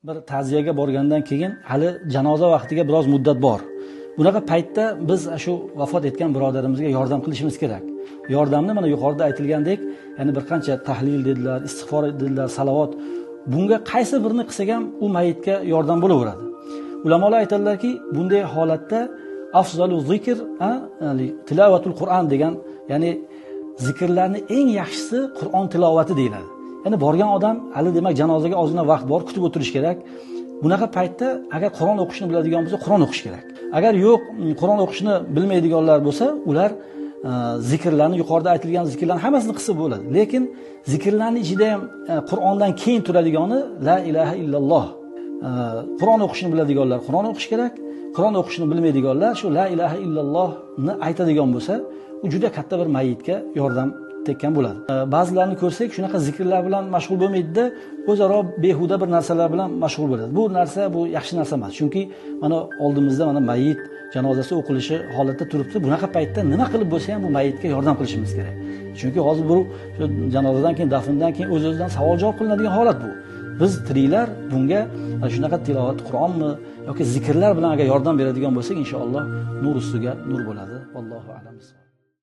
bir ta'ziyaga borgandan keyin hali janoza vaqtiga biroz muddat bor. Bunaqa paytda biz shu vafot etgan birodarimizga yordam qilishimiz kerak. Yordamni mana yuqorida aytilgandek, ya'ni bir qancha tahlil dedilar, istig'for dedilar, salovat. Bunga qaysi birini qilsak ham u mayitga yordam bo'laveradi. Ulamolar aytadilarki, bunday holatda afzalu zikr, ya'ni tilovatul Qur'on degan, ya'ni zikrlarning eng yaxshisi Qur'on tilovati deyiladi. Ya'ni borgan odam hali demak janozaga ozgina vaqt bor, kutib o'tirish kerak. Bunaqa paytda agar Qur'on o'qishni biladigan bo'lsa, Qur'on o'qish kerak. Agar yo'q, Qur'on o'qishni bilmaydiganlar bo'lsa, ular zikrlarni, yuqorida aytilgan zikrlarning hammasini qilsa bo'ladi. Lekin zikrlarning ichida ham Qur'ondan keyin turadigani la ilaha illalloh. Qur'on o'qishni biladiganlar Qur'on o'qish kerak. Qur'on o'qishni bilmaydiganlar shu la ilaha illallohni aytadigan bo'lsa, u juda katta bir mayitga yordam tekkan bo'ladi. Ba'zilarini ko'rsak, shunaqa zikrlar bilan mashg'ul bo'lmaydi-da, o'zaro behuda bir narsalar bilan mashg'ul bo'ladi. Bu narsa yaxshi narsa emas. Chunki mana oldimizda mana mayit janozasi o'qilishi holatda turibdi. Bunaqa paytda nima qilib bo'lsa ham bu mayitga yordam qilishimiz kerak. Chunki hozir bu janozadan keyin, dafndan keyin o'z-o'zidan savol-javob qilinadigan holat bu. Biz tiriklar bunga shunaqa tilovat Qur'onmi yoki zikrlar bilan agar yordam beradigan bo'lsak, inshaalloh nur ustiga nur bo'ladi. Allohu a'lam.